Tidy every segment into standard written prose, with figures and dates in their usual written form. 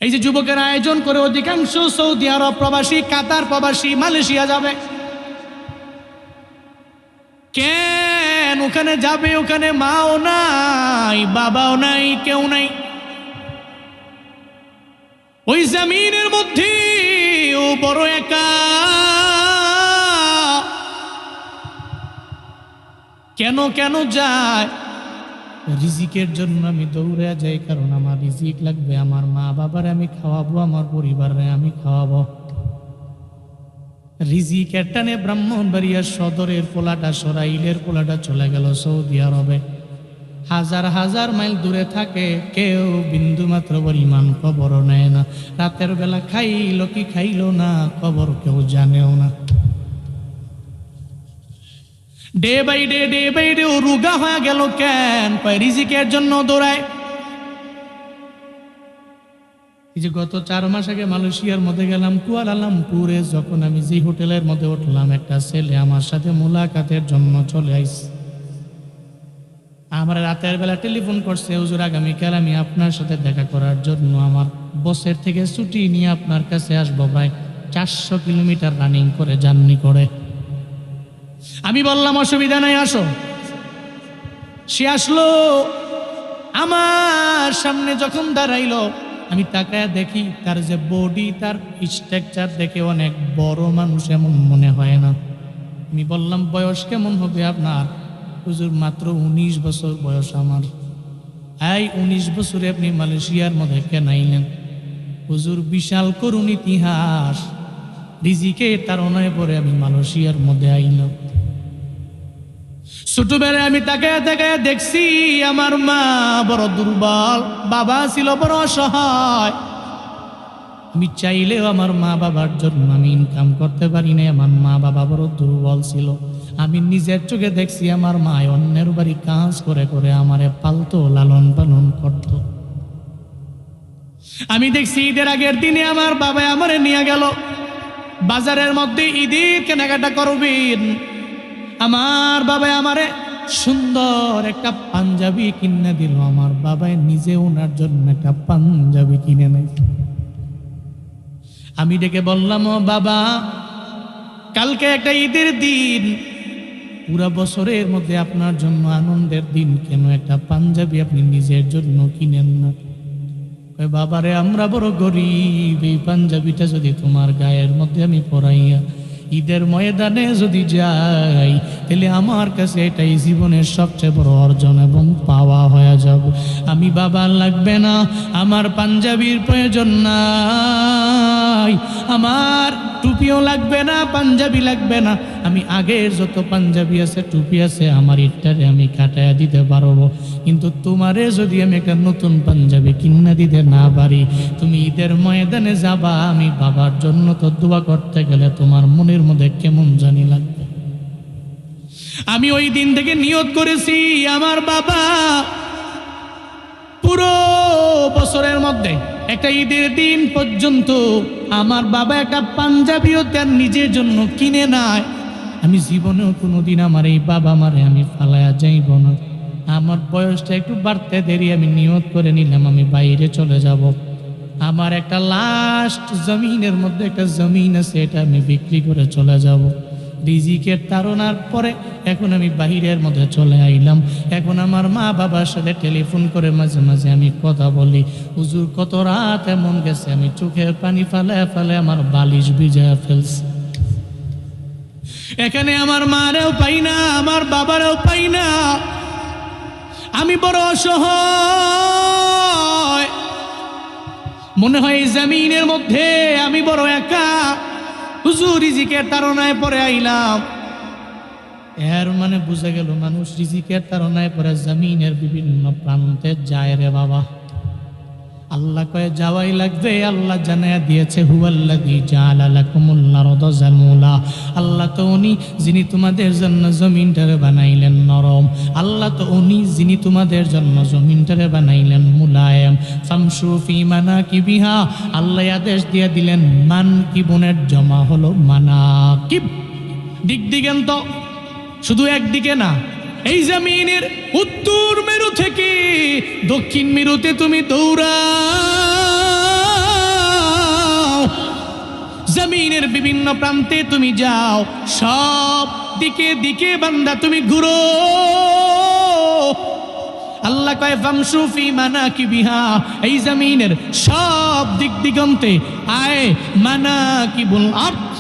এই যে যুবকের আয়োজন করে অধিকাংশ সৌদি আরব প্রবাসী, কাতার প্রবাসী, মালয়েশিয়া যাবে কেন? ওখানে যাবে, ওখানে মাও নাই, বাবাও নাই, কেউ নাই। ওই জমিনের মধ্যে ও বড় একা। কেন কেন যায়? রিজিকের জন্য আমি দৌড়ে যাই, কারণ আমার রিজিক লাগবে, আমার মা বাবার আমি খাওয়াবো, আমার পরিবারে আমি খাওয়াবো। রিজিকের টানে ব্রাহ্মণবাড়িয়া সদরের পোলাটা, সরাইলের পোলাটা চলে গেল সৌদি আরবে। হাজার হাজার মাইল দূরে থাকে, কেউ বিন্দু মাত্র পরিমাণ খবরও নেয় না। রাতের বেলা খাইল কি খাইল না খবর কেউ জানেও না। ডে বাই ডে ও রোগা হয়ে গেল কেন? রিজিকের জন্য দৌড়ায়। এই যে গত 4 মাস আগে মালয়েশিয়ার মধ্যে গেলাম, কুয়ালালামপুরে। যখন আমি যে হোটেলের মধ্যে উঠলাম, একটা ছেলে আমার সাথে মোলাকাতের জন্য চলে আইছে। আমার রাতের বেলা টেলিফোন করছে, হুজুর আগামীকাল আমি আপনার সাথে দেখা করার জন্য আমার বসের থেকে ছুটি নিয়ে আপনার কাছে আসবো। প্রায় 400 কিলোমিটার রানিং করে, জার্নি করে। আমি বললাম অসুবিধা নাই, আসো। সে আসলো, আমার সামনে যখন দাঁড়াইলো, আমি তাকায় দেখি তার যে বডি, তার স্ট্রাকচার দেখে অনেক বড় মানুষ এমন মনে হয় না। আমি বললাম বয়স কেমন হবে আপনার? হুজুর মাত্র 19 বছর বয়স আমার। এই 19 বছরে আপনি মালয়েশিয়ার মধ্যে কেন আইলেন? হুজুর বিশাল করুণ ইতিহাস, রিজিকে তাড়নায় পরে আমি মালয়েশিয়ার মধ্যে আইলাম। ছোটবেলায় আমি তাকায় তাকায় দেখছি আমার মা বড় দুর্বল, বাবা ছিল বড় অসহায়। আমি চাইলেও আমার মা বাবার জন্য আমি ইনকাম করতে পারি না। আমার মা বাবা বড় দুর্বল ছিল। আমি নিজের চোখে দেখছি আমার মা অন্যের বাড়ি কাজ করে করে আমারে পালতো, লালন পালন করত। আমি দেখছি ঈদের আগের দিনে আমার বাবা আমারে নিয়ে গেল বাজারের মধ্যে, ঈদের কেনাকাটা করবেন। আমার বাবা আমারে সুন্দর একটা পাঞ্জাবি কিনে দিল। আমার বাবাই নিজে ওনার জন্য একটা পাঞ্জাবি কিনে নেয়। আমি ডেকে বললাম, ও বাবা, কালকে একটা ঈদের দিন, পুরা বছরের মধ্যে আপনার জন্য আনন্দের দিন, কেন একটা পাঞ্জাবি আপনি নিজের জন্য কিনেন না? কয় বাবারে, আমরা বড় গরিব, এই পাঞ্জাবিটা যদি তোমার গায়ের মধ্যে আমি পরাইয়া ঈদের ময়দানে যদি যাই, তাহলে আমার কাছে এটাই জীবনের সবচেয়ে বড় অর্জন এবং পাওয়া হয়ে যাব। আমি বাবা লাগবে না, আমার পাঞ্জাবির প্রয়োজন নাই, আমার টুপিও লাগবে না, পাঞ্জাবি লাগবে না। আমি আগের যত পাঞ্জাবি আছে, টুপি আছে, আমার ইটারে আমি কাটাইয়া দিতে পারবো। কিন্তু তোমারে যদি আমি একটা নতুন পাঞ্জাবি কিনে দিতে না পারি, তুমি ঈদের ময়দানে যাবা, আমি বাবার জন্য তো দোয়া করতে গেলে তোমার মনের মধ্যে কেমন জানি লাগবে। আমি ওই দিন থেকে নিয়ত করেছি, আমার বাবা পুরো বছরের মধ্যে একটা ঈদের দিন পর্যন্ত আমার বাবা একটা পাঞ্জাবিও তার নিজের জন্য কিনে নাই। আমি জীবনেও কোনোদিন আমার এই বাবা মারে আমি ফালায়া যাইব না। আমার বয়সটা একটু বাড়তে দেরি, আমি নিয়ত করে নিলাম আমি বাইরে চলে যাব। আমার একটা লাস্ট জমিনের মধ্যে একটা জমিন আছে, এটা আমি বিক্রি করে চলে যাব। রিজিকের তাড়নার পরে এখন আমি বাহিরের মধ্যে চলে আইলাম। এখন আমার মা বাবার সাথে টেলিফোন করে মাঝে মাঝে আমি কথা বলি, হুজুর কত রাত এমন গেছে, আমি চোখের পানি ফালায় ফালায় আমার বালিশ ভিজায় ফেলছি। এখানে আমার মারেও পাই না, আমার বাবারও পাই না, আমি বড় অসহায়। মনে হয় এই জমিনের মধ্যে আমি বড় একা। হুজুর রিজিকের তাড়নায় পরে আইলাম। এর মানে বুঝে গেল মানুষ রিজিকের তাড়নায় পরে জমিনের বিভিন্ন প্রান্তে যায় রে বাবা। আল্লাহ কয়ে যাওয়াই লাগবে। আল্লাহ জানায়া দিয়েছে, হুয়াল্লাযী জাআলা লাকুমুল আরদা যালুলা। আল্লাহ তো উনি যিনি তোমাদের জন্য জমিনটারে বানাইলেন নরম। আল্লাহ তো উনি যিনি তোমাদের জন্য জমিনটারে বানাইলেন মুলায়েম। ফামশু ফি মানাকিবিহা। আল্লাহ আদেশ দিয়ে দিলেন, মানকিবুনের জমা হলো মানাকিব, দিক দিগন্ত। শুধু একদিকে না, এই জমিনের উত্তর মেরু থেকে দক্ষিণ মেরুতে তুমি দৌড়াও, জমিনের বিভিন্ন প্রান্তে তুমি যাও, সব দিকে দিকে বান্দা তুমি ঘুরো। আল্লাহ কয় ফামশু ফি মানাকিবিহা, এই জমিনের সব দিক দিগন্তে আয় মানাকিবুল আরদ,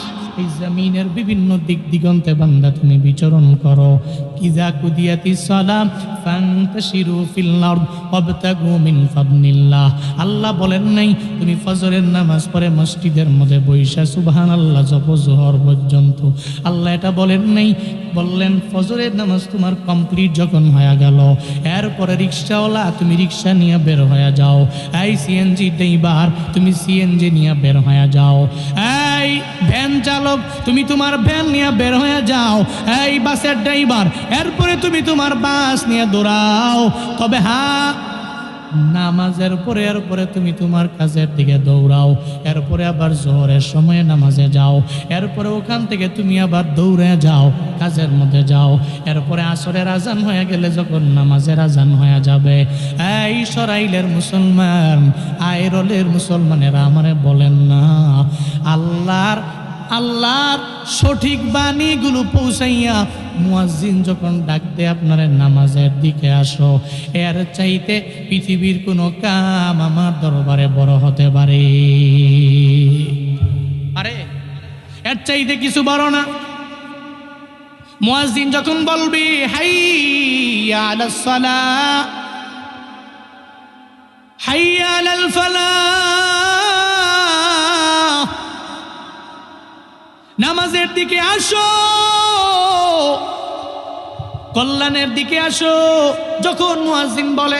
এই জমিনের বিভিন্ন দিক দিগন্তে বান্দা তুমি বিচরণ করো। কিজা কুদিয়াতিস সালাম ফান্তাশিরু ফিল আরদ ওয়াবতাগু মিন ফাদলিল্লাহ। আল্লাহ বলেন নাই তুমি ফজরের নামাজ পড়ে মসজিদের মধ্যে বৈশা সুবহানাল্লাহ জপ জোহর পর্যন্ত। আল্লাহ এটা বলেন নাই, বললেন ফজরের নামাজ তোমার কমপ্লিট যখন হয়ে গেল, এরপরে রিক্সাওয়ালা তুমি রিক্সা নিয়ে বের হয়ে যাও, এই সিএনজি ড্রাইভার তুমি সিএনজি নিয়ে বের হয়ে যাও, এই ভ্যান চালক তুমি তোমার ভ্যান নিয়ে বের হয়ে যাও, এই বাসের ড্রাইভার এরপরে তুমি তোমার বাস নিয়ে দৌড়াও। তবে হ্যাঁ, নামাজের পরে এরপরে তুমি তোমার কাজের দিকে দৌড়াও, এরপরে আবার জোহরের সময়ে নামাজে যাও, এরপরে ওখান থেকে তুমি আবার দৌড়ে যাও কাজের মধ্যে যাও, এরপরে আসরের আজান হয়ে গেলে যখন নামাজের আজান হয়ে যাবে, এই সরাইলের মুসলমান আইরলের মুসলমানেরা আমারে বলেন না, আল্লাহর সঠিক বাণীগুলো পৌঁছাইয়া মুয়াজ্জিন যখন ডাক দেয় আপনারা নামাজের দিকে আসো, এর চাইতে পৃথিবীর কোনো কাম আমার দরবারে বড় হতে পারে? আরে এর চাইতে কিছু বড় না। মুয়াজ্জিন যখন বলবি হাইয়া আলাস সালাহ হাইয়া আলাল ফালাহ, নামাজের দিকে আসো, কল্যাণের দিকে আসো, যখন মুয়াজ্জিন বলে,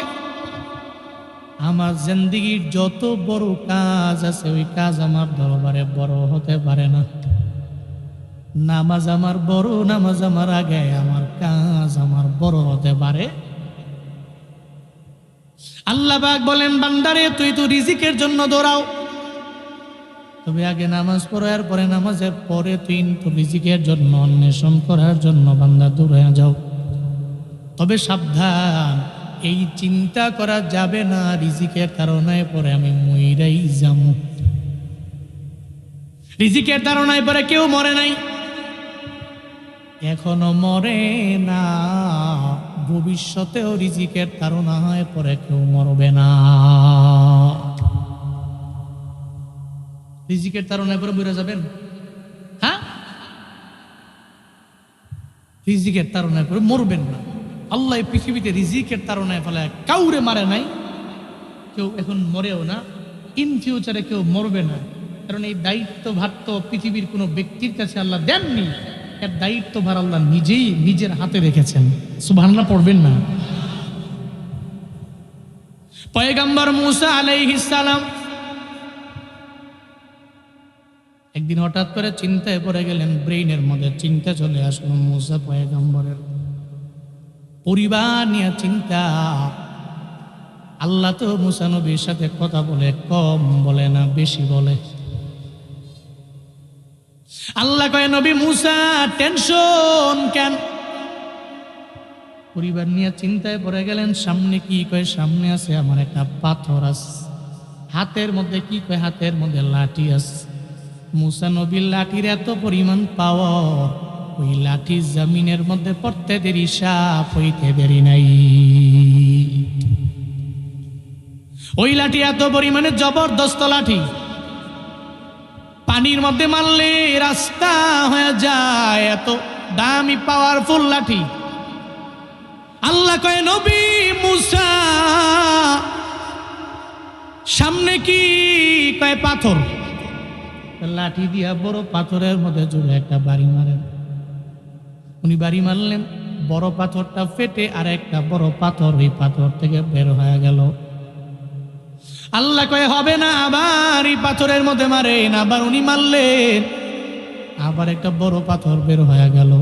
আমার জিন্দেগীর যত বড় কাজ আছে ওই কাজ আমার দরবারে বড় হতে পারে না। নামাজ আমার বড়, নামাজ আমার আগে, আমার কাজ আমার বড় হতে পারে। আল্লাহ পাক বলেন বান্দারে তুই তো রিজিকের জন্য দৌড়াও, তবে আগে নামাজ পড়ো, এরপরে নামাজের পরে তুই তো রিজিকের জন্য অন্বেষণ করার জন্য বান্দা দূরে যাও। তবে সাবধান, এই চিন্তা করা যাবে না রিজিকের তাড়নায় পরে আমি মইরাই যাবো। রিজিকের তাড়নায় পরে কেউ মরে নাই, এখনো মরে না, ভবিষ্যতেও রিজিকের তাড়নায় পরে কেউ মরবে না। রিজিকের তাড়নায় পরে মরে যাবেন? হ্যাঁ, রিজিকের তাড়নায় পরে মরবেন না। আল্লাহ এই পৃথিবীতে রিজিকের তাড়নায় ফেলে কাউরে মারে নাই, কেউ এখন মরেও না, ইন ফিউচারে কেউ মরবে না। কারণ এই দায়িত্ব ভার তো পৃথিবীর কোনো ব্যক্তির কাছে আল্লাহ দেননি, এর দায়িত্ব ভার আল্লাহ নিজেই নিজের হাতে রেখেছেন। সুবহানাল্লাহ পড়বেন না? পয়গম্বর মুসা আলাইহিস সালাম একদিন হঠাৎ করে চিন্তায় পড়ে গেলেন, ব্রেইনের মধ্যে চিন্তা চলে আসলো মুসা পয়গম্বরের পরিবার নিয়ে চিন্তা। আল্লাহ তো মুসা নবীর সাথে কথা বলে, কম বলে না বেশি বলে। আল্লাহ কয় নবী মুসা টেনশন কেন? পরিবার নিয়ে চিন্তায় পড়ে গেলেন। সামনে কি কয়? সামনে আছে আমার একটা পাথর আছে, হাতের মধ্যে কি কয়? হাতের মধ্যে লাঠি আছে। মুসা নবীর লাঠির এত পরিমাণ পাওয়ার, ওই লাঠি জমিনের মধ্যে পড়তে দেরি, সাপ হইতে দেরি নাই। ওই লাঠি এত পরিমাণে জবরদস্ত লাঠি, পানির মধ্যে মারলে রাস্তা হয়ে যায়, এত দামি পাওয়ারফুল লাঠি। আল্লাহ কয় নবী মুসা সামনে কি কয়? পাথর। লাঠি দিয়া বড় পাথরের মধ্যে জোরে একটা বাড়ি মারেন। উনি বাড়ি মারলেন, বড় পাথরটা ফেটে আর একটা বড় পাথর ওই পাথর থেকে বের হয়ে গেল। আল্লাহ কয় হবে না, আবার এই পাথরের মধ্যে মারেন। আবার উনি মারলেন, আবার একটা বড় পাথর বের হয়ে গেল।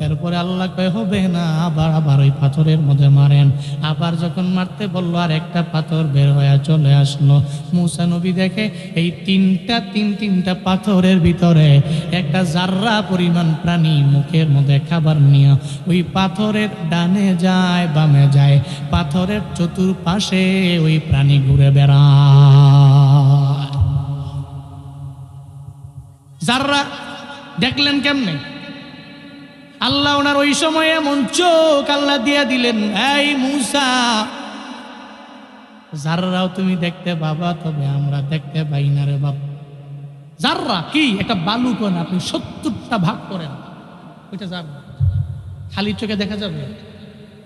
এরপরে আল্লাহ কয় হবে না, আবার ওই পাথরের মধ্যে মারেন। আবার যখন মারতে বললো আর একটা পাথর বের হয়ে চলে আসলো। মুসা নবী দেখে এই তিনটা পাথরের ভিতরে একটা জাররা পরিমাণ প্রাণী মুখের মধ্যে খাবার নিয়ে ওই পাথরের ডানে যায় বামে যায়, পাথরের চতুর্পাশে ওই প্রাণী ঘুরে বেড়ায়। যাররা দেখলেন কেমনে? আল্লাহ ওনার ওই সময়ে এমন চোখ আল্লাহ দিয়া দিলেন, এই মূসা, যাররাও তুমি দেখতে পাবা, তবে আমরা দেখতে পাই না রে বাবা। যাররা কি? একটা বালুকণা, আপনি 70টা ভাগ করেন, ওইটা যাররা। খালি চোখে দেখা যাবে?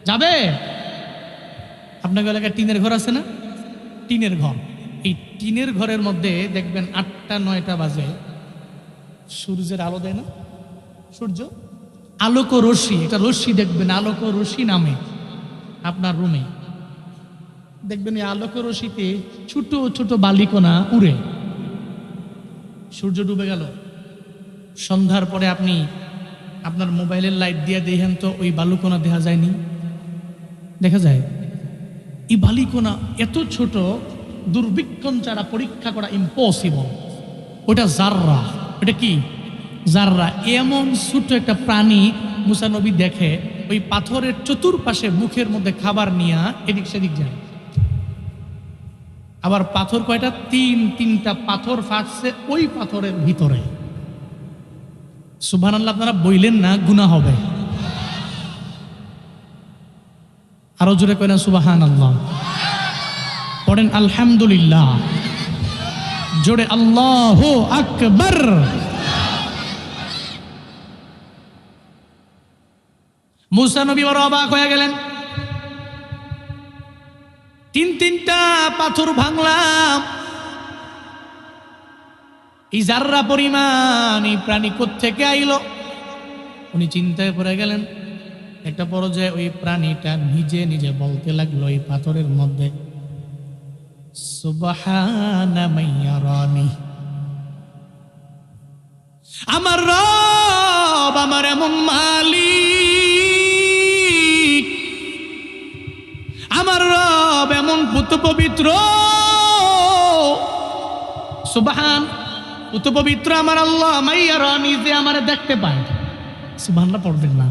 যাবে? আপনার এলাকায় টিনের ঘর আছে না? টিনের ঘর, এই টিনের ঘরের মধ্যে দেখবেন 8টা 9টা বাজে সূর্যের আলো দেয় না? সূর্য আলোক রশ্মি, এটা রশ্মি দেখবেন, আলোক রশ্মি নামে আপনার রুমে দেখবেন এই আলোক রশ্মিতে ছোট ছোট বালিকণা উড়ে। সূর্য ডুবে গেল, সন্ধ্যার পরে আপনি আপনার মোবাইলের লাইট দিয়ে দেখেন তো ওই বালুকণা দেখা যায়নি? দেখা যায়। এই বালিকণা এত ছোট, দুর্বীক্ষণ ছাড়া পরীক্ষা করা ইম্পসিবল। ওটা জাররা। ওটা কি? জাররা। এমন ছোট একটা প্রাণী মুসা নবী দেখে, ওই পাথরের চতুর্পাশে মুখের মধ্যে খাবার নিয়ে এদিক সেদিক যায়। আবার পাথর কয়টা? তিনটা পাথর ফাটছে ওই পাথরের ভিতরে। সুবহানাল্লাহ। আপনারা বইলেন না, গুনাহ হবে। আরো জোরে কয় না সুবহানাল্লাহ। পড়েন আলহামদুলিল্লাহ, জোরে আল্লাহু আকবার। মুসা নবী বড় অবাক হয়ে গেলেন। তিনটা পাথর ভাঙলাম, এই জাররা পরিমাণ এই প্রাণী কোত্থেকে আইলো? উনি চিন্তায় পড়ে গেলেন। একটা পর্যায়ে ওই প্রাণীটা নিজে নিজে বলতে লাগলো এই পাথরের মধ্যে, সুবহানা মাইয়ারানি, আমার রব আমার এমন মালিক, আমার রব এমন পুত পবিত্র, সুবহান, পুত পবিত্র আমার আল্লাহ, মাইয়ারানি, যে আমার দেখতে পায়। সুবহানাল্লাহ পড়বেন না।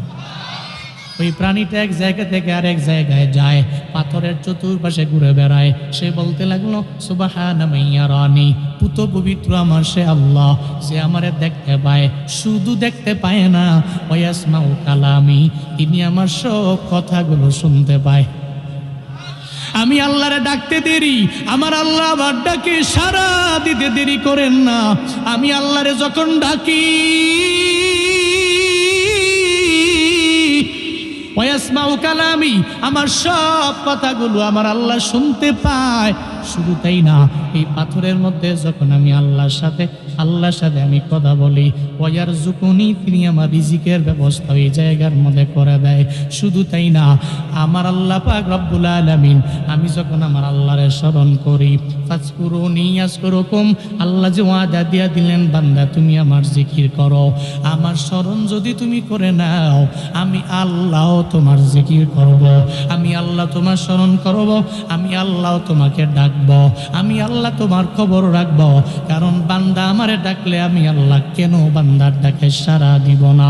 ওই প্রাণীটা এক জায়গা থেকে আরেক জায়গায় যায়, পাথরের চতুর্পাশে ঘুরে বেড়ায়। সে বলতে লাগলো, সুবহানা মাইয়ারানি, পুত পবিত্র আমার সে আল্লাহ, যে আমারে দেখতে পায়। শুধু দেখতে পায় না, ওয়াসমাউ কালামি, তিনি আমার সব কথাগুলো শুনতে পায়। আমি আল্লাহরে ডাকতে দেরি, আমার আল্লাহ আমার ডাকে সাড়া দিতে দেরি করেন না। আমি আল্লাহরে যখন ডাকি, ওয়াসমাউ কালামি, আমার সব কথাগুলো আমার আল্লাহ শুনতে পায়। শুধু তাই না, এই পাথরের মধ্যে যখন আমি আল্লাহর সাথে আমি কথা বলি, ওয়ারযুকুনি, তিনি আমার রিজিকের ব্যবস্থা এই জায়গার মধ্যে করে দেয়। শুধু তাই না, আমার আল্লাহ পাক রব্বুল আলামিন, আমি যখন আমার আল্লাহরে স্মরণ করি, ফাজকুরুনি আযকুরুকুম, আল্লাহ যে ওয়াদা দিয়া দিলেন, বান্দা তুমি আমার জিকির করো, আমার স্মরণ যদি তুমি করে নাও, আমি আল্লাহ তোমার জিকির করব, আমি আল্লাহ তোমার স্মরণ করব, আমি আল্লাহ তোমাকে ডাকব, আমি আল্লাহ তোমার খবর রাখব। কারণ বান্দা আমারে ডাকলে আমি আল্লাহ কেন বান্দার ডাকে সাড়া দিব না?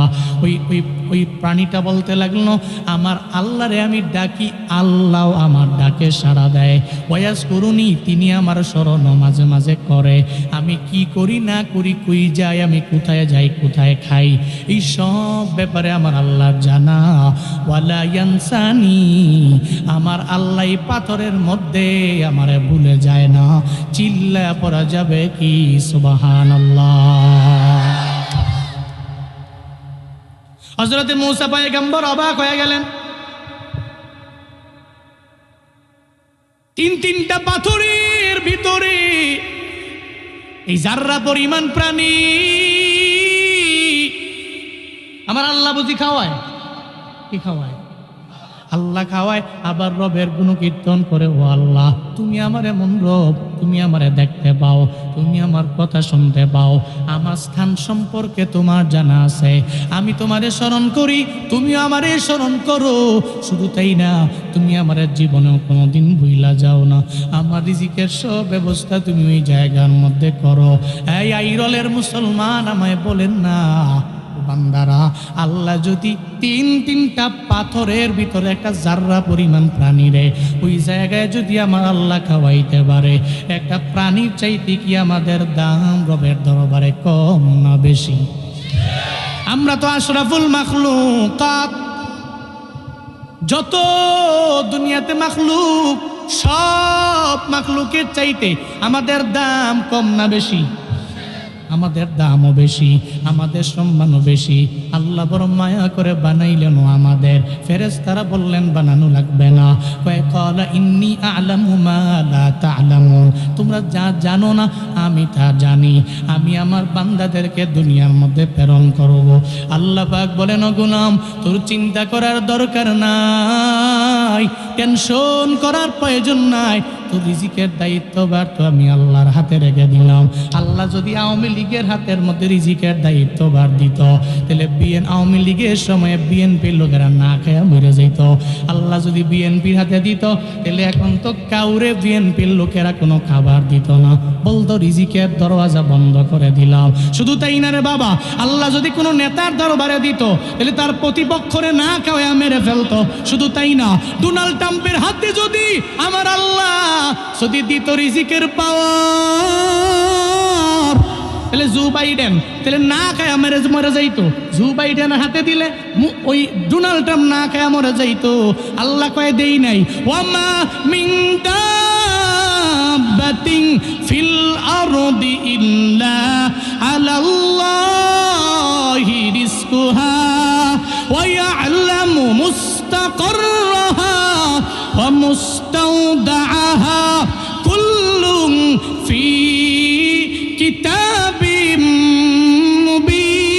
ওই প্রাণীটা বলতে লাগলো, আমার আল্লাহরে আমি ডাকি, আল্লাহ আমার ডাকে সাড়া দেয়। ওয়াজকুরুনি, তিনি আমার স্মরণ মাঝে মাঝে করে। আমি কি করি না করি, কই যাই আমি, কোথায় যাই, কোথায় খাই, এই সব ব্যাপারে আমার আল্লাহর জানা। ওয়ালা ইয়ানসানি, আমার আল্লাহ এই পাথরের মধ্যে আমারে ভুলে যায় না। চিল্লা পড়া যাবে কি সুবহানাল্লাহ। হযরত মূসা পয়গম্বর অবাক হয়ে গেলেন। তিনটা পাথরের ভিতরে এই জাররা পরিমাণ প্রাণী আমার আল্লাহ বুঝি খাওয়ায়? কি খাওয়ায়? আল্লাহ খাওয়ায়। আবার রবের গুণকীর্তন করে, ও আল্লাহ, তুমি আমার এমন রব, তুমি আমারে দেখতে পাও, তুমি আমার কথা শুনতে পাও, আমার স্থান সম্পর্কে তোমার জানা আছে, আমি তোমারে স্মরণ করি, তুমি আমারে স্মরণ করো। শুধু তাই না, তুমি আমার জীবনেও কোনোদিন ভুইলা যাও না। আমার রিজিকের সব ব্যবস্থা তুমি ওই জায়গার মধ্যে করো। এই আইরলের মুসলমান, আমায় বলেন না বান্দারা, আল্লাহ যদি তিনটা পাথরের ভিতরে একটা জাররা পরিমাণ প্রাণী রে ওই জায়গায় যদি আমার আল্লাহ খাওয়াইতে পারে, একটা প্রাণীর চাইতে কি আমাদের দাম রবের দরবারে কম না বেশি? আমরা তো আশরাফুল মাখলুকাত, যত দুনিয়াতে মাখলুক সব মাখলুকের চাইতে আমাদের দাম কম না বেশি? আমাদের দামও বেশি, আমাদের সম্মানও বেশি। আল্লাহ বড় মায়া করে বানাইলেন আমাদের। ফেরেশতারা বললেন বানানো লাগবে না, কয় ক্বালা ইন্নী আ'লামু মা লা তা'লামুন, তোমরা যা জানো না আমি তা জানি, আমি আমার বান্দাদেরকে দুনিয়ার মধ্যে প্রেরণ করব। আল্লাহ পাক বলেন, ও গোলাম তোর চিন্তা করার দরকার নাই, টেনশন করার প্রয়োজন নাই, তোর রিজিকের দায়িত্বভার তো আমি আল্লাহর হাতে রেখে দিলাম। আল্লাহ যদি আওয়ামী লীগের হাতের মধ্যে রিজিকের দায়িত্বভার দিত, তাহলে আওয়ামী লীগের সময় বিএনপির লোকেরা না খেয়ে মরে যেত। আল্লাহ যদি বিএনপির হাতে দিত, তাহলে এখন তো কাউরে বিএনপির লোকেরা কোনো খাবার দিত না, বলতো রিজিকের দরওয়াজা বন্ধ করে দিলাম। শুধু তাই না রে বাবা, আল্লাহ যদি কোনো নেতার দরবারে দিত, তাহলে তার প্রতিপক্ষরে না খাওয়া মেরে ফেলতো। শুধু তাই না, ডোনাল্ড ট্রাম্পের হাতে যদি আমার আল্লাহ যদি দিত রিজিকের পাওয়ার, তাহলে জো বাইডেন তাহলে না খায় মরে যাইতো। জো বাইডেনের হাতে দিলে ওই ডোনাল্ড ট্রাম্প না খায় মরে যাইতো। আল্লাহ কয় দেই নাই, ওয়ামা মিন দাব্বাতিন ফিল আরদি ইল্লা আলাল্লাহি রিজকুহা ওয়া ইয়ালামু মুস্তাকাররাহা ওয়া মুস্তাওদাআহা কুল্লুন ফি কিতাবিম মুবিন।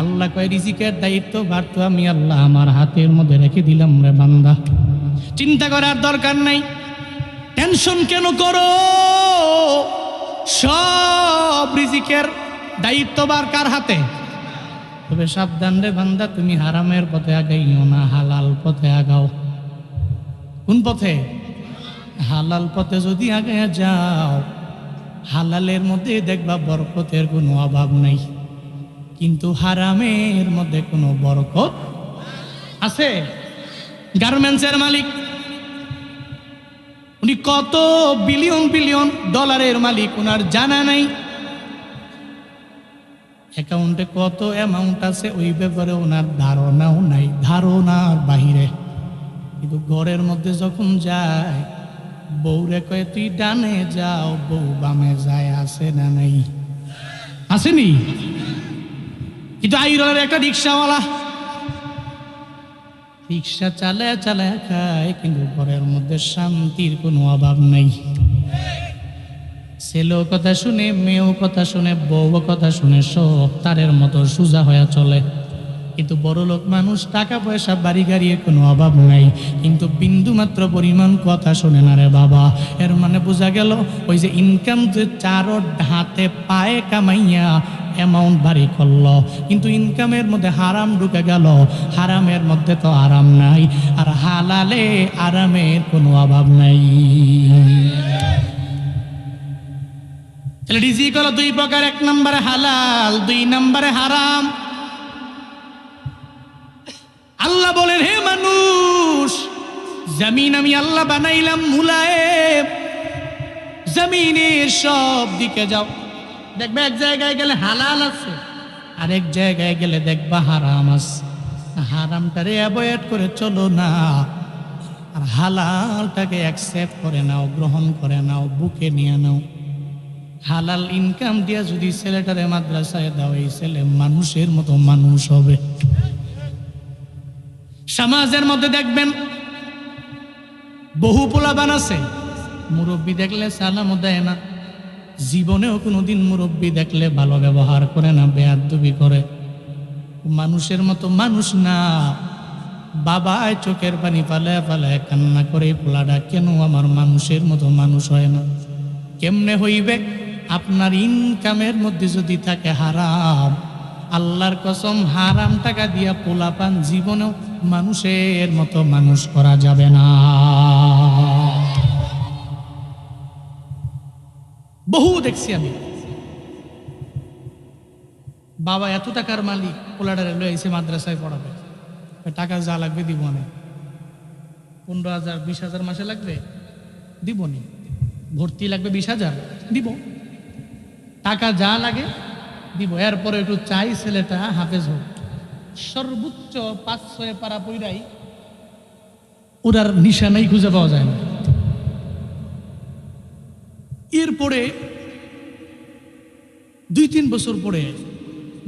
আল্লাহ কয় রিজিকের দায়িত্ব ভার তো আমি আল্লাহ আমার হাতের মধ্যে রেখে দিলাম রে বান্দা, চিন্তা করার দরকার নাই, টেনশন কেন করো? সব রিজিকের দায়িত্বভার কার হাতে? তবে সাবধান রে বান্দা, তুমি হারামের পথে আগাইও না, হালাল পথে আগাও। কোন পথে? হালাল পথে যদি আগে যাও, হালালের মধ্যে দেখবা বরকতের কোনো অভাব নাই, কিন্তু হারামের মধ্যে কোনো বরকত আছে। গার্মেন্টসের মালিক, উনি কত বিলিয়ন বিলিয়ন ডলারের মালিক, ওনার জানা নাই। অ্যাকাউন্টে কত অ্যামাউন্ট আছে ওই ব্যাপারে ওনার ধারণাও নাই, ধারণার বাহিরে। কিন্তু ঘরের মধ্যে যখন যায়, বউরে কয়ে তুই ডানে যাও, বউ বামে যায়, আছে না নাই? আসেনি? কিন্তু আইরের একটা রিক্সাওয়ালা রিক্সা চালায় চালায় খায়, কিন্তু ঘরের মধ্যে শান্তির কোনো অভাব নাই। ছেলেও কথা শুনে, মেয়েও কথা শুনে, বউ কথা শুনে, সব তারের মতো সোজা হয়ে চলে। কিন্তু বড় লোক মানুষ, টাকা পয়সা বাড়ি গাড়ির কোনো অভাব নাই, কিন্তু বিন্দু মাত্র পরিমাণ কথা শোনে না রে বাবা। এর মানে বোঝা গেল ওই যে ইনকাম যে চারো হাতে পায়ে কামাইয়া অ্যামাউন্ট ভারী করলো, কিন্তু ইনকামের মধ্যে হারাম ঢুকে গেল। হারামের মধ্যে তো আরাম নাই, আর হালালে আরামের কোনো অভাব নাই। রিজিক হলো দুই প্রকার, এক নম্বরে হালাল, দুই নম্বরে হারাম। আল্লাহ বলেন, হে মানুষ, জমিন আমি আল্লাহ বানাইলাম মুলায়েম, জমিনের সব দিকে যাও, দেখবে এক জায়গায় গেলে হালাল আছে, আরেক জায়গায় গেলে দেখবা হারাম আছে। হারামটারে অ্যাভয়েড করে চলো না, আর হালালটাকে অ্যাকসেপ্ট করে নাও, গ্রহণ করে নাও, বুকে নিয়ে নাও। হালাল ইনকাম দিয়া যদি ছেলেটারে মাদ্রাসায় দাও, এই ছেলে মানুষের মতো মানুষ হবে। সমাজের মধ্যে দেখবেন বহু পোলাপান আছে, মুরব্বী দেখলে সালামও দেয় না, জীবনেও কোনোদিন মুরব্বী দেখলে ভালো ব্যবহার করে না, বেয়াদবি করে। মানুষের মতো মানুষ না। বাবায় চোখের পানি ফালায় ফালায় কান্না করে, পোলাটা কেন আমার মানুষের মতো মানুষ হয় না? কেমনে হইবে? আপনার ইনকামের মধ্যে যদি থাকে হারাম, আল্লাহর কসম হারাম টাকা দিয়া পোলাপান জীবনেও মানুষের মতো মানুষ করা যাবে না। বহু দেখছি আমি। বাবা এত টাকার মালিক, পোলাডারে লয়ে এসে মাদ্রাসায় পড়াবে, টাকা যা লাগবে দিব না। 15,000 20,000 মাসে লাগবে, দিব নি। ভর্তি লাগবে 20,000, দিব। টাকা যা লাগে দিব। এরপরে একটু চাই ছেলেটা হাফেজ হোক। সর্বোচ্চ 5-6 পারা পইরাই ওরার নিশানাই খুঁজে পাওয়া যায় না। এরপরে 2-3 বছর পরে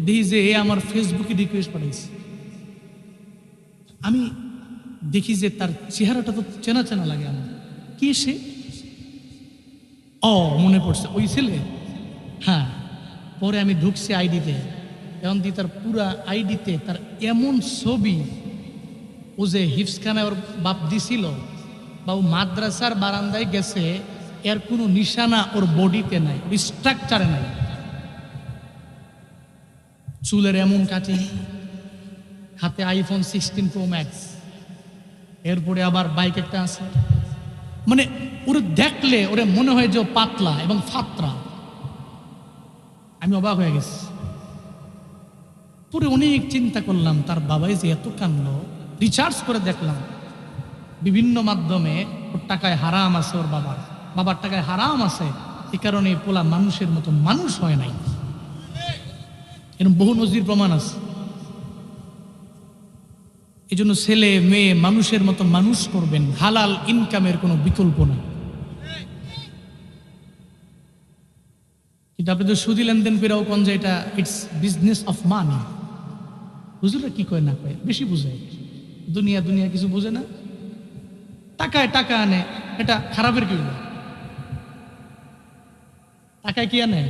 দেখি যে এ আমার ফেসবুকে রিকোয়েস্ট পাঠাইছে। আমি দেখি যে তার চেহারাটা তো চেনা চেনা লাগে আমার। কি সে? ও মনে পড়ছে, ওই ছেলে। হ্যাঁ, পরে আমি ঢুকছি আইডিতে, এখন দিয়ে তার পুরা আইডিতে তার এমন ছবি, ও যে হিফসখানায় ওর বাপ দিছিল বা ও মাদ্রাসার বারান্দায় গেছে, এর কোনো নিশানা ওর বডিতে নাই, ওর স্ট্রাকচারে নাই। চুলের এমন কাটিং, হাতে iPhone 16 Pro Max, এরপরে আবার বাইক একটা আছে। মানে ওরে দেখলে ওরে মনে হয় যে পাতলা এবং ফাতরা। আমি অবাক হয়ে গেছি। পরে অনেক চিন্তা করলাম, তার বাবাই যে এত কান্দলো। রিচার্জ করে দেখলাম বিভিন্ন মাধ্যমে, ওর টাকায় হারাম আছে, ওর বাবার টাকায় হারাম আছে। এ কারণে পোলা মানুষের মতো মানুষ হয় নাই। এরকম বহু নজির প্রমাণ আছে। এই জন্য ছেলে মেয়ে মানুষের মতো মানুষ করবেন। হালাল ইনকামের কোনো বিকল্প নাই। কিন্তু আপনি তো সুদি লেনদেন করেও কোন যে এটা ইটস বিজনেস অফ মানি। হুজুররা কি কয় না কয়, বেশি বুঝে। দুনিয়া দুনিয়া কিছু বুঝে না। টাকায় টাকা আনে, এটা খারাপের কি হলো? টাকায় কি আনে?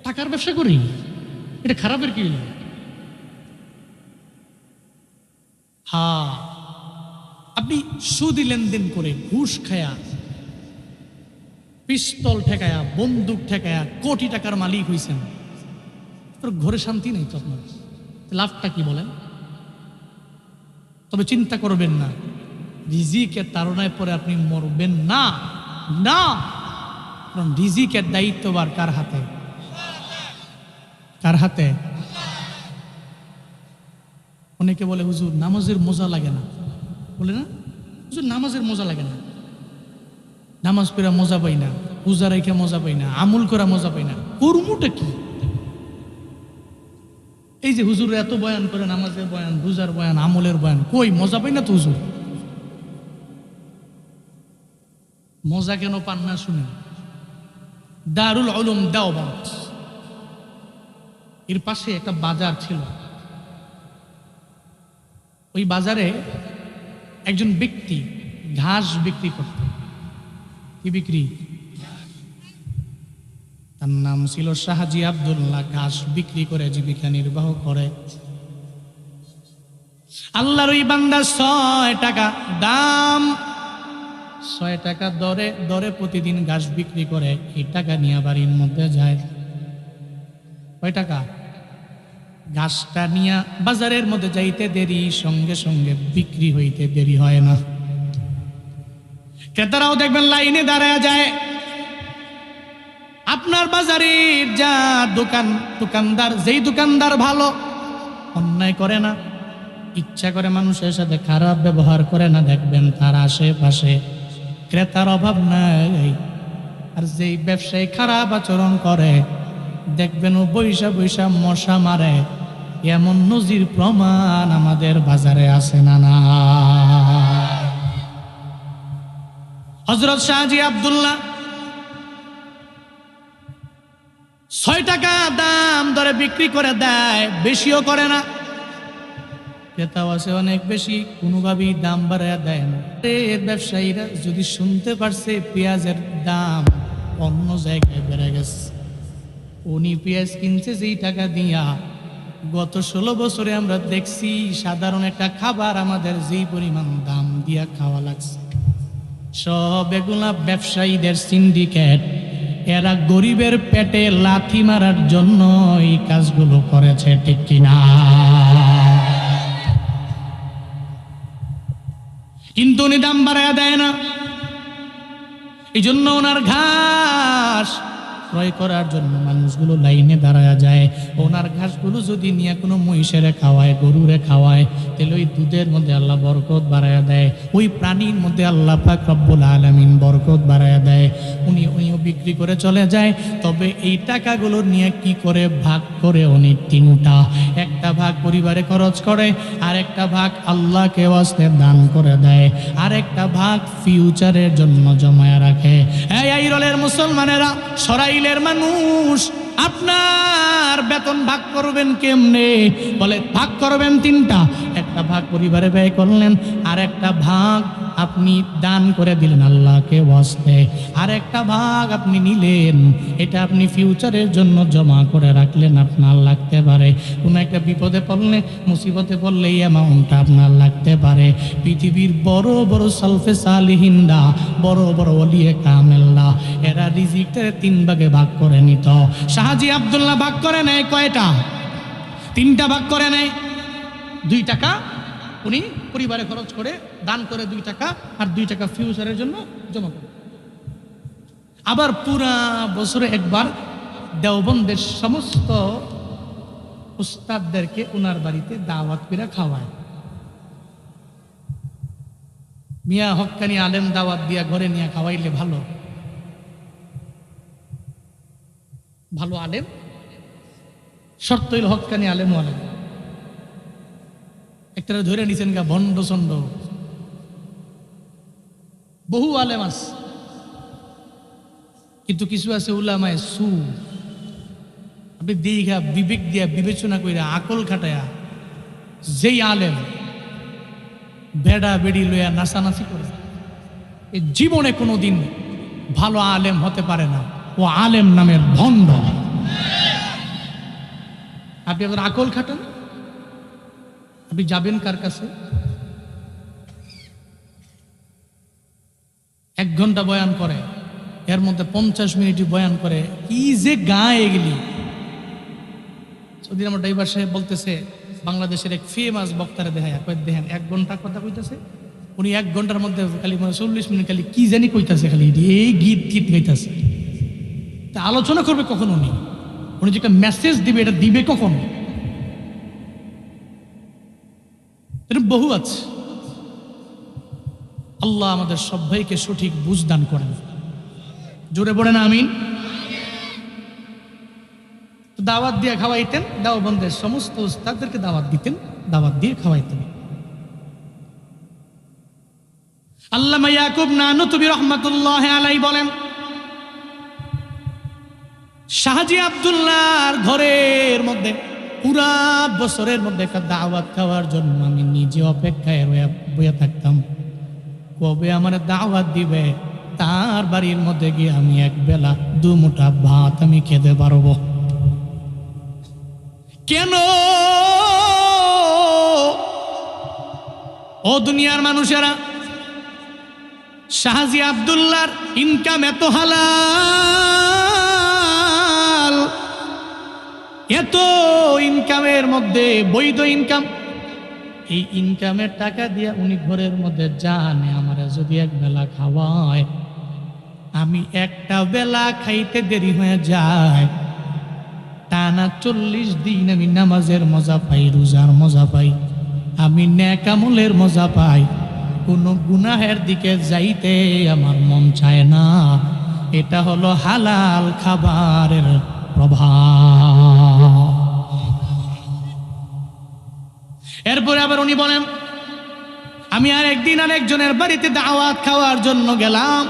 টাকার ব্যবসা করি, এটা খারাপের কি হলো? হ্যাঁ, আপনি সুদি লেনদেন করে, ঘুষ খায়া, পিস্তল ঠেকায়া, বন্দুক ঠেকায়া কোটি টাকার মালিক হইছেন, তোর ঘরে শান্তি নেই তো আপনার। লাভটা কি বলেন? তবে চিন্তা করবেন না, রিজিকের তাড়নায় পরে আপনি মরবেন না। না, কারণ রিজিকের দায়িত্ববার কার হাতে? কার হাতে? অনেকে বলে হুজুর নামাজের মজা লাগে না, বলে না হুজুর নামাজের মজা লাগে না, নামাজ পড়া মজা পাই না, পূজা রেখে মজা পাই না, আমল করা মজা পাই না। কর্মটা কি? এই যে হুজুর এত বয়ান করে, নামাজের বয়ান, রোজার বয়ান, আমলের বয়ান, কই মজা পাই না তো হুজুর। মজা কেন পান না শুনেন। দারুল উলুম দেওবন্দ, এর পাশে একটা বাজার ছিল। ওই বাজারে একজন ব্যক্তি ঘাস বিক্রি করত। কি বিক্রি? তার নাম ছিল শাহজি আব্দুল্লাহ। ঘাস বিক্রি করে জীবিকা নির্বাহ করে। আল্লাহর ওই বান্দা 6 টাকা দাম, 6 টাকা দরে দরে প্রতিদিন ঘাস বিক্রি করে। এই টাকা নিয়ে বাড়ির মধ্যে যায়। কয় টাকা? ঘাসটা নিয়ে বাজারের মধ্যে যাইতে দেরি, সঙ্গে সঙ্গে বিক্রি হইতে দেরি হয় না। ক্রেতারাও দেখবেন লাইনে দাঁড়ায় যায়। আপনার বাজারের যা দোকানদার, যেই দোকানদার ভালো, অন্যায় করে না, ইচ্ছা করে মানুষের সাথে খারাপ ব্যবহার করে না, দেখবেন তার আশেপাশে ক্রেতার অভাব নাই। আর যেই ব্যবসায়ী খারাপ আচরণ করে, দেখবেন ও বৈশা বৈশা মশা মারে। এমন নজির প্রমাণ আমাদের বাজারে আছে না? না। হযরত শাহজি আব্দুল্লাহ 6 টাকা দাম ধরে বিক্রি করে দেয়, বেশিও করে না। ক্রেতাও আছে অনেক বেশি, কোনোভাবেই দাম বাড়ায় দেয় না। ব্যবসায়ীরা যদি শুনতে পারছে পেঁয়াজের দাম অন্য জায়গায় বেড়ে গেছে, উনি পেঁয়াজ কিনছে যেই টাকা দিয়া, গত 16 বছরে আমরা দেখছি সাধারণ একটা খাবার আমাদের যেই পরিমাণ দাম দিয়া খাওয়া লাগছে। সব এগুলা ব্যবসায়ীদের সিন্ডিকেট। এরা গরিবের পেটে লাথি মারার জন্য এই কাজগুলো করেছে, ঠিক কিনা? কিন্তু উনি দাম বাড়ায় দেয় না। এই জন্য ওনার ঘাস ক্রয় করার জন্য মানুষগুলো লাইনে দাঁড়ায় যায়। ওনার ঘাসগুলো যদি নিয়ে কোনো মহিষেরে খাওয়ায়, গরুরে খাওয়ায়, তাহলে ওই দুধের মধ্যে আল্লাহ বরকত বাড়ায়া দেয়, ওই প্রাণীর মধ্যে আল্লাহ পাক রব্বুল আলামিন বরকত বাড়ায়া দেয়। উনিও বিক্রি করে চলে যায়। তবে এই টাকাগুলো নিয়ে কি করে ভাগ করে উনি তিনটা, একটা ভাগ পরিবারে খরচ করে, আর একটা ভাগ আল্লাহকে ওয়াস্তে দান করে দেয়, আর একটা ভাগ ফিউচারের জন্য জমায়া রাখে। এই আইরলের মুসলমানেরা, সরাইলের মানুষ, আপনার বেতন ভাগ করবেন কেমনে? বলে ভাগ করবেন তিনটা। একটা ভাগ পরিবারে ব্যয় করলেন, আর একটা ভাগ আপনি দান করে দিলেন আল্লাহকে ওয়াস্তে, আর একটা ভাগ আপনি নিলেন, এটা আপনি ফিউচারের জন্য জমা করে রাখলেন। আপনার লাগতে পারে কোনো একটা বিপদে পড়লে, মুসিবতে পড়লে এই অ্যামাউন্টটা আপনার লাগতে পারে। পৃথিবীর বড় বড় সালফে সালিহিনরা, বড় বড় ওলিয়ে কামেলরা, এরা রিজিকটা তিন ভাগে ভাগ করে নিত। শাহজি আব্দুল্লাহ ভাগ করে নেয় কয়টা? তিনটা ভাগ করে নেয়। 2 টাকা উনি পরিবারে খরচ করে দান করে 2 টাকা, আর 2 টাকা ফিউচারের জন্য জমা করে। আবার পুরা বছরে একবার দেওবন্দের সমস্ত উস্তাদদেরকে ওনার বাড়িতে দাওয়াত করে খাওয়ায়। মিয়া হক্কানি আলেম দাওয়াত দিয়া ঘরে নিয়ে খাওয়াইলে ভালো ভালো আলেম, শর্ত হইল হক্কানি আলেম আলেম। একটা ধরে নিছেন গা ভণ্ড চন্ড, বহু আলেম আছে, কিন্তু কিছু আছে উলামায়ে সু। আপনি দীঘা বিবেক দিয়া বিবেচনা কইরা আকল খাটায়া যেই আলেম বেড়া বেড়ি লইয়া নাচানাচি করে, এই জীবনে কোনোদিন ভালো আলেম হতে পারে না। ও আলেম নামের ভণ্ড। আপনি আবার আকল খাটান, আপনি যাবেন কার কাছে? 1 ঘন্টা বয়ান করে, এর মধ্যে 50 মিনিটই বয়ান করে, কি যে গায়ে গেলি। সেদিন আমার ড্রাইভার সাহেব বলতেছে, বাংলাদেশের এক ফেমাস বক্তারে দেখেন 1 ঘন্টা কথা কইতেছে, উনি 1 ঘন্টার মধ্যে খালি 40 মিনিট খালি কি জানি কইতাছে, খালি এই গীত গাইতেছে। তা আলোচনা করবে কখন? উনি যে মেসেজ দিবে, এটা দিবে কখন? এরকম বহু আছে। আল্লাহ আমাদের সবাইকে সঠিক বুঝ দান করেন। জোরে পড়েন আমিন। দাওয়াত দিয়ে খাওয়াইতেন, দেওবন্দের সমস্ত উস্তাদদেরকে দাওয়াত দিতেন, দাওয়াত দিয়ে খাওয়াইতেন। আল্লামা ইয়াকুব নানুতুবি রহমাতুল্লাহ আলাইহি বলেন, শাহজি আব্দুল্লাহর ঘরের মধ্যে পুরা বছরের মধ্যে একটা দাওয়াত খাওয়ার জন্য আমি নিজে অপেক্ষায় বইয়া থাকতাম, কবে আমার দাওয়াত দিবে, তার বাড়ির মধ্যে গিয়ে আমি 1 বেলা 2 মুঠা ভাত আমি খেতে পারবো। কেন? ও দুনিয়ার মানুষেরা, শাহজি আব্দুল্লাহর ইনকাম এত হালাল, এত ইনকামের মধ্যে বৈধ ইনকাম, এই ইনকামের টাকা দিয়ে উনি ঘরের মধ্যে জানে আমার যদি 1 বেলা খাওয়ায়, আমি একটা বেলা খাইতে দেরি হয়ে যায়, টানা 40 দিন আমি নামাজের মজা পাই, রোজার মজা পাই, আমি নেক আমলের মজা পাই, কোনো গুনাহের দিকে যাইতে আমার মন চায় না। এটা হলো হালাল খাবারের প্রভাব। এরপরে আবার উনি বলেন, আমি আর একদিন আরেকজনের বাড়িতে দাওয়াত খাওয়ার জন্য গেলাম।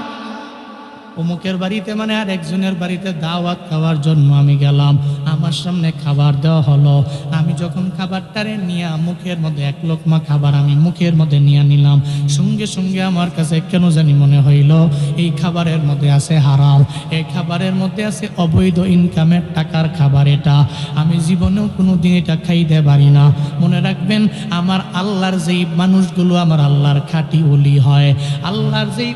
অমুকের বাড়িতে মানে আর একজনের বাড়িতে দাওয়াত খাওয়ার জন্য আমি গেলাম। আমার সামনে খাবার দেওয়া হলো, আমি যখন খাবারটারে নিয়ে মুখের মধ্যে 1 লোকমা খাবার আমি মুখের মধ্যে নিয়ে নিলাম, সঙ্গে সঙ্গে আমার কাছে কেন জানি মনে হইল এই খাবারের মধ্যে আছে হারাম, এই খাবারের মধ্যে আছে অবৈধ ইনকামের টাকার খাবার। এটা আমি জীবনেও কোনো দিন এটা খাইতে পারি না। মনে রাখবেন, আমার আল্লাহর যেই মানুষগুলো আমার আল্লাহর খাঁটি ওলি হয়, আল্লাহর যেই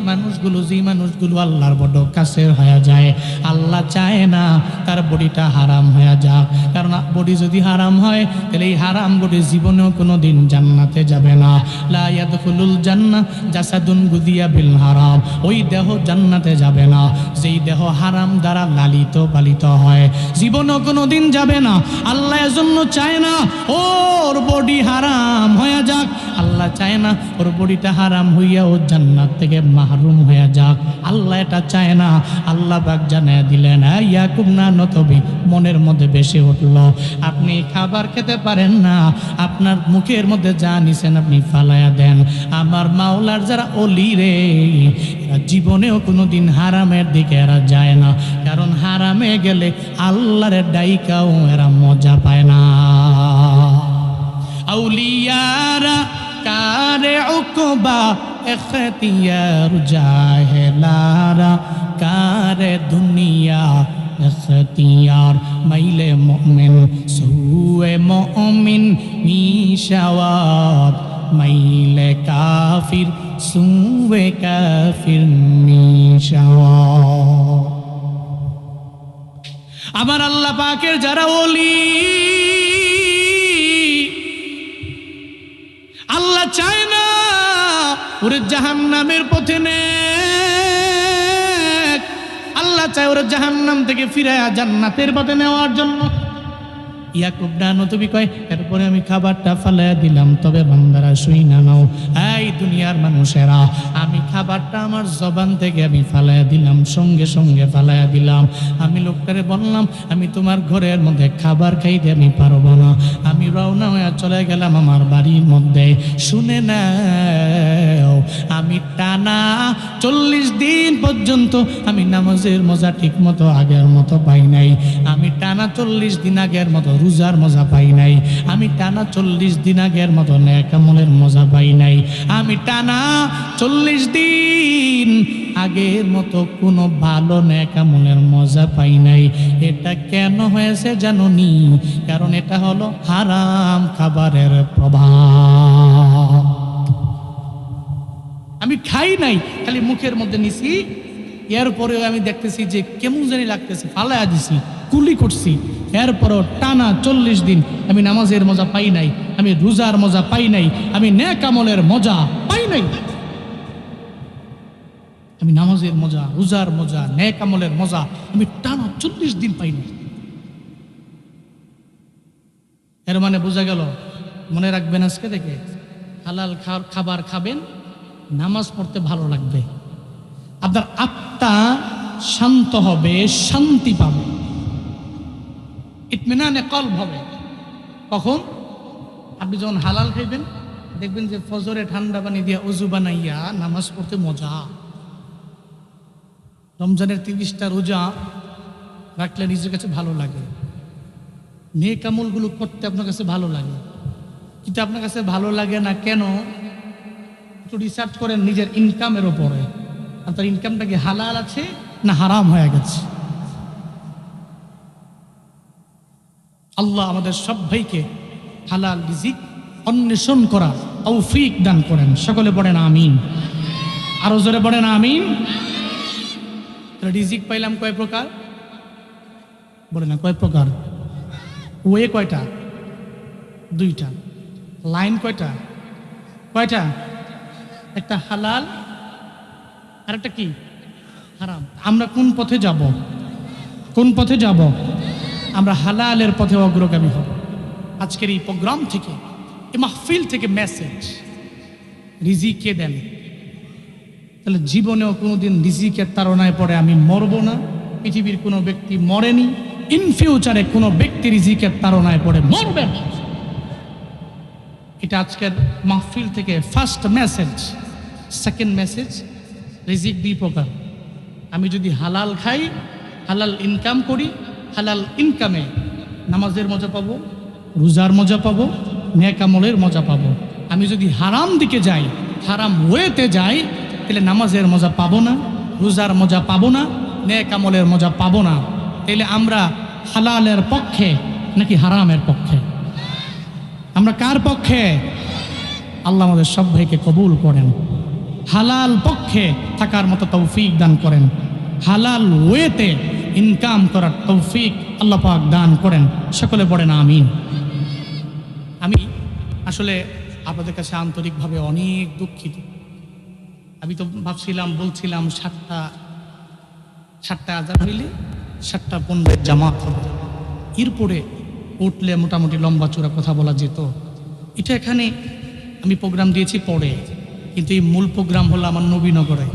মানুষগুলো আল্লাহর বড় কাছের হয়ে যায়, আল্লাহ চায় না তার বডিটা হারাম হয়ে যাক। কারণ বডি যদি হারাম হয়, তাহলে এই হারাম বডি জীবনেও কোনো দিন জান্নাতে যাবে না। লা ইয়াদখুলুল জান্নাহ জাসাদুন গুদিয়া বিল হারাম, ওই দেহ জান্নাতে যাবে না যেই দেহ হারাম দ্বারা লালিত পালিত হয়, জীবনও কোনোদিন যাবে না। আল্লাহ এজন্য চায় না ওর বডি হারাম হয়ে যাক, আল্লাহ চায় না ওর বডিটা হারাম হইয়া ও জান্নাত থেকে মাহরুম হয়ে যাক, আল্লাহ এটা চায় না। আল্লাহ পাক জানায় দিলেন, ইয়াকুব না নতবি, মনের মধ্যে বেশি উঠল, আপনি খাবার খেতে পারেন না, আপনার মুখের মধ্যে যা নিছেন আপনি ফালায়া দেন। আমার মাওলার যারা অলি রে, এরা জীবনেও কোনোদিন হারামের দিকে এরা যায় না, কারণ হারামে গেলে আল্লাহর ডাইকাও এরা মজা পায় না। আউলিয়ারা কারে উকবা এখতিয়ার জাহেলারা কারে দুনিয়া এখতিয়ার, মাইলে মুমিন সুয়ে মুমিন মিশাওয়াত, মাইলে কাফির সুয়ে কাফির মিশাওয়াত। আমার আল্লাহ পাকের যারা ওলি, আল্লাহ চায় না ওরে জাহান্নামের পথে নে, আল্লাহ চায় ওরে জাহান্নাম থেকে ফিরায়া জান্নাতের পথে নেওয়ার জন্য। ইয়াকুব নবী কয়, এরপরে আমি খাবারটা ফালাইয়া দিলাম, তবে বান্দারা শুই না নাও, এই দুনিয়ার মানুষেরা, আমি খাবারটা আমার জবান থেকে আমি ফালাইয়া দিলাম, সঙ্গে সঙ্গে ফালাইয়া দিলাম। আমি লোকটারে বললাম, আমি তোমার ঘরের মধ্যে খাবার খাইতে আমি পারবো না, আমি রওনা হয়ে চলে গেলাম আমার বাড়ির মধ্যে। শুনে নাও, আমি টানা 40 দিন পর্যন্ত আমি নামাজের মজা ঠিক মতো আগের মতো পাই নাই, আমি টানা 40 দিন আগের মতো রোজার মজা পাই নাই, আমি টানা 40 দিন আগের মতো নেক আমলের মজা পাই নাই, আমি টানা 40 দিন আগের মতো কোনো ভালো নেক আমলের মজা পাই নাই। এটা কেন হয়েছে জানোনি? কারণ এটা হলো হারাম খাবারের প্রভাব। আমি খাই নাই, খালি মুখের মধ্যে নিছি, এরপরেও আমি দেখতেছি যে কেমন জানি লাগতেছে, ফালাইয়া দিছি, কুলি করছি, এরপরও টানা 40 দিন আমি নামাজের মজা পাই নাই, আমি রোজার মজা পাই নাই, আমি নেক আমলের মজা পাই নাই। আমি নামাজের মজা, রোজার মজা, নেক আমলের মজা আমি টানা 40 দিন পাই নাই। এর মানে বোঝা গেল, মনে রাখবেন আজকে থেকে হালাল খাবার খাবেন, নামাজ পড়তে ভালো লাগবে, আপনার আত্মা শান্ত হবে, শান্তি পাবে, ইতমিনানে কলব হবে। কখন? আপনি যখন হালাল খাইবেন, দেখবেন যে ফজরে ঠান্ডা পানি দিয়ে ওযু বানাইয়া নামাজ পড়তে মজা। রমজানের 30টা রোজা রাখলে নিজের কাছে ভালো লাগে, নেক আমলগুলো করতে আপনার কাছে ভালো লাগে। কিন্তু আপনার কাছে ভালো লাগে না কেন? একটু রিসার্চ করেন নিজের ইনকামের ওপরে, আপনার ইনকামটা কি হালাল আছে না হারাম হয়ে গেছে? আল্লাহ আমাদের সব ভাইকে হালাল রিজিক অন্বেষণ করার তৌফিক দান করেন। সকলে পড়েন আমিন, আরো জোরে পড়েন আমিন। রিজিক পাইলাম কয় প্রকার? বলে না কয় প্রকার? ওয়ে কয়টা? 2টা। লাইন কয়টা? কয়টা? একটা হালাল আর একটা কি হারাম। আমরা কোন পথে যাব? কোন পথে যাব? আমরা হালালের পথে অগ্রগামী হব। আজকের এই প্রোগ্রাম থেকে, এই মাহফিল থেকে মেসেজ, রিজিক কে দেন? তাহলে জীবনেও কোনোদিন রিজিকের তাড়নায় পড়ে আমি মরব না, পৃথিবীর কোনো ব্যক্তি মরেনি, ইন ফিউচারে কোনো ব্যক্তি রিজিকের তাড়নায় পড়ে মরবে না। এটা আজকের মাহফিল থেকে ফার্স্ট মেসেজ। সেকেন্ড মেসেজ, রিজিক 2 প্রকার। আমি যদি হালাল খাই, হালাল ইনকাম করি, হালাল ইনকামে নামাজের মজা পাবো, রোজার মজা পাবো, নেক আমলের মজা পাবো। আমি যদি হারাম দিকে যাই, হারাম ওয়েতে যাই, তাহলে নামাজের মজা পাবো না, রোজার মজা পাবো না, নেক আমলের মজা পাবো না। তাহলে আমরা হালালের পক্ষে নাকি হারামের পক্ষে? আমরা কার পক্ষে? আল্লাহ আমাদের সব ভাইকে কবুল করেন, হালাল পক্ষে থাকার মতো তৌফিক দান করেন, হালাল ওয়েতে ইনকাম করার তৌফিক আল্লাহ পাক দান করেন। সকলে পড়েন আমিন। আমি আসলে আপনাদের কাছে আন্তরিকভাবে অনেক দুঃখিত। আমি তো ভাবছিলাম, বলছিলাম 7টা আজান হইলে 7:15 জামাত হবে, এরপরে উঠলে মোটামুটি লম্বা চূড়া কথা বলা যেত। এটা এখানে আমি প্রোগ্রাম দিয়েছি পরে, কিন্তু এই মূল প্রোগ্রাম হলো আমার নবীনগরে।